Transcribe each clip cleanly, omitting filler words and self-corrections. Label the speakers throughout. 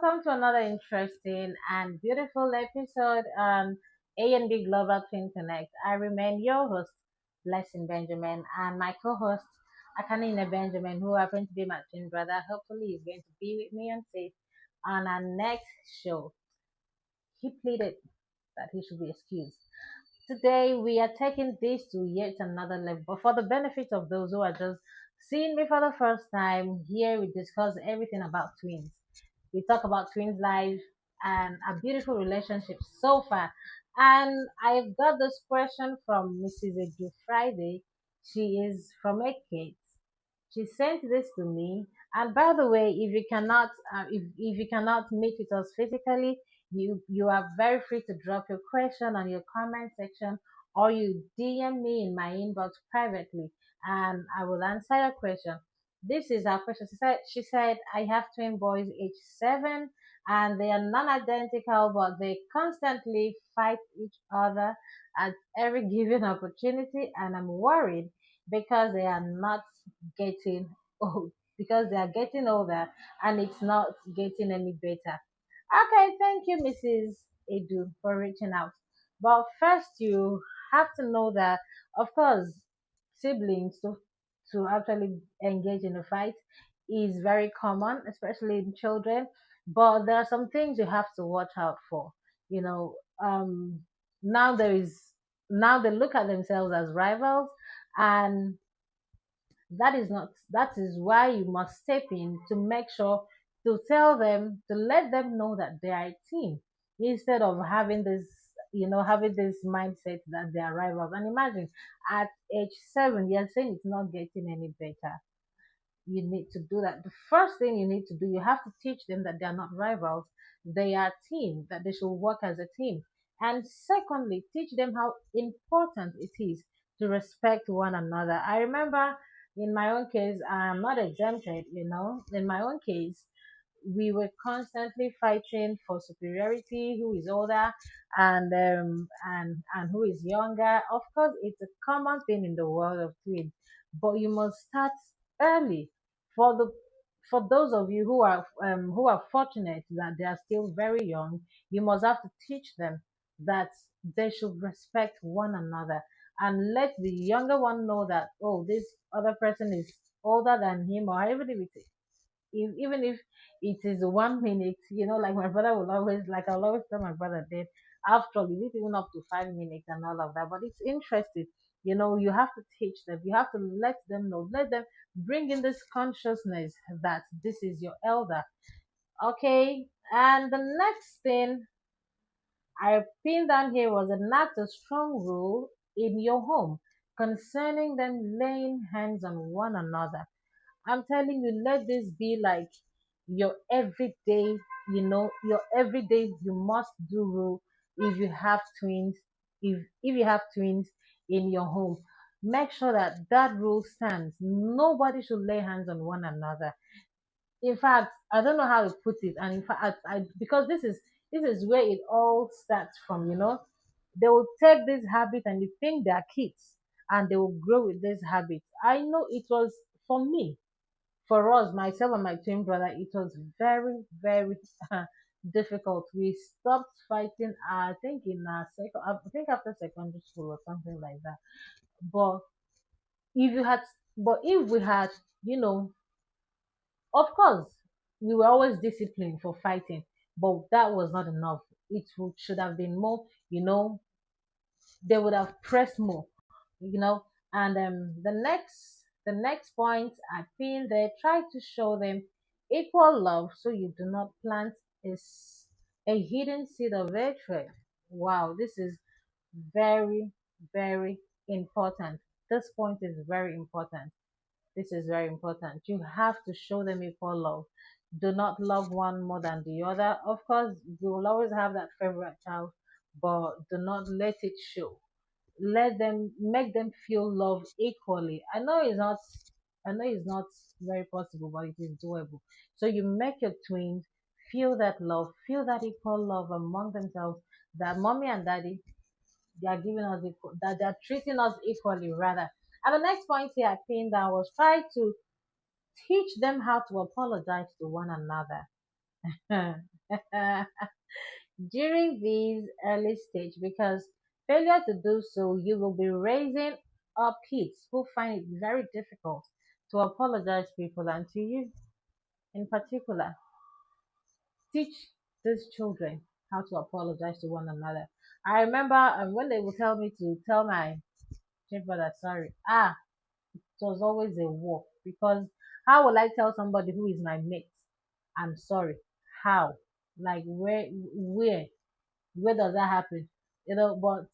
Speaker 1: welcome to another interesting and beautiful episode on A&B Global Twin Connect. I remain your host, Blessing Benjamin, and my co-host, Akanine Benjamin, who happens to be my twin brother. Hopefully, he's going to be with me and safe on our next show. He pleaded that he should be excused. Today, we are taking this to yet another level. But for the benefit of those who are just seeing me for the first time, here we discuss everything about twins. We talk about twins' life and a beautiful relationship so far. And I've got this question from Mrs. Edu Friday. She is from Ekate. She sent this to me. And by the way, if you cannot meet with us physically, you are very free to drop your question on your comment section, or you DM me in my inbox privately, and I will answer your question. This is our question. She said I have twin boys age 7, and they are non-identical, but they constantly fight each other at every given opportunity, and I'm worried because they are not getting old, because they are getting older and it's not getting any better. Okay, thank you, Mrs. Edu, for reaching out. But first, you have to know that, of course, siblings to actually engage in a fight is very common, especially in children. But there are some things you have to watch out for. You know, now there is now they look at themselves as rivals, and that is why you must step in to make sure to tell them, to let them know that they are a team, instead of having this, having this mindset that they are rivals. And imagine, at age 7 you're saying it's not getting any better. You need to do that. The first thing you need to do, you have to teach them that they are not rivals, they are a team, that they should work as a team. And secondly, teach them how important it is to respect one another. I remember in my own case, I'm not exempted, in my own case, we were constantly fighting for superiority, who is older and who is younger. Of course, it's a common thing in the world of twins, but you must start early. For the for those of you who are fortunate that they are still very young, you must have to teach them that they should respect one another, and let the younger one know that, oh, this other person is older than him, or even if it is 1 minute, like my brother will always, like I'll always tell my brother that after all, you need even up to 5 minutes and all of that. But it's interesting, you have to teach them, you have to let them know, let them bring in this consciousness that this is your elder. Okay. And the next thing I pinned down here was enact a strong rule in your home concerning them laying hands on one another. I'm telling you, let this be like your everyday, your everyday you must do rule. If you have twins, if you have twins in your home, make sure that that rule stands. Nobody should lay hands on one another. In fact, I don't know how to put it, and in fact, because this is where it all starts from. They will take this habit and they think they are kids, and they will grow with this habit. I know it was for me, for us, myself and my twin brother, it was very, very difficult. We stopped fighting, I think, I think after secondary school or something like that. But if you had, but if we had, you know, of course, we were always disciplined for fighting, but that was not enough. Should have been more, you know, they would have pressed more, you know. And the next point I feel, they try to show them equal love, so you do not plant a hidden seed of hatred. Wow, this is very, very important. This point is very important. This is very important. You have to show them equal love. Do not love one more than the other. Of course, you will always have that favorite child, but do not let it show. Let them, make them feel love equally. I know it's not very possible, but it is doable. So you make your twins feel that love, feel that equal love among themselves, that mommy and daddy, they are giving us equal, that they are treating us equally, rather. And the next point here I pinned down was try to teach them how to apologize to one another. During these early stage, because failure to do so, you will be raising up kids who find it very difficult to apologize to people, and to you in particular. Teach these children how to apologize to one another. I remember when they would tell me to tell my brother sorry. It was always a war, because how will I tell somebody who is my mate I'm sorry? How? Like where does that happen? But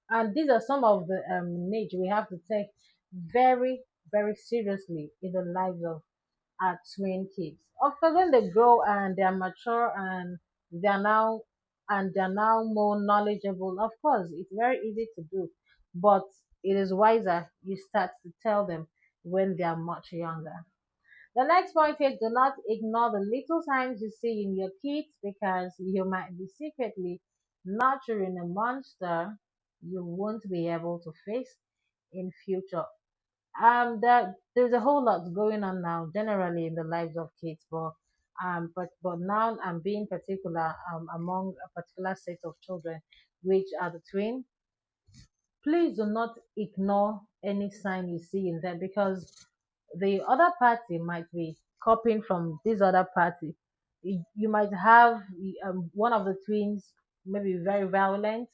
Speaker 1: and these are some of the needs we have to take very, very seriously in the lives of our twin kids. Of course, when they grow and they are mature and they are now they are now more knowledgeable, of course, it's very easy to do. But it is wiser you start to tell them when they are much younger. The next point is, do not ignore the little signs you see in your kids, because you might be secretly nurturing a monster you won't be able to face in future. There's a whole lot going on now generally in the lives of kids, but now I'm being particular among a particular set of children, which are the twin. Please do not ignore any sign you see in them, because the other party might be copying from this other party. You might have one of the twins maybe very violent,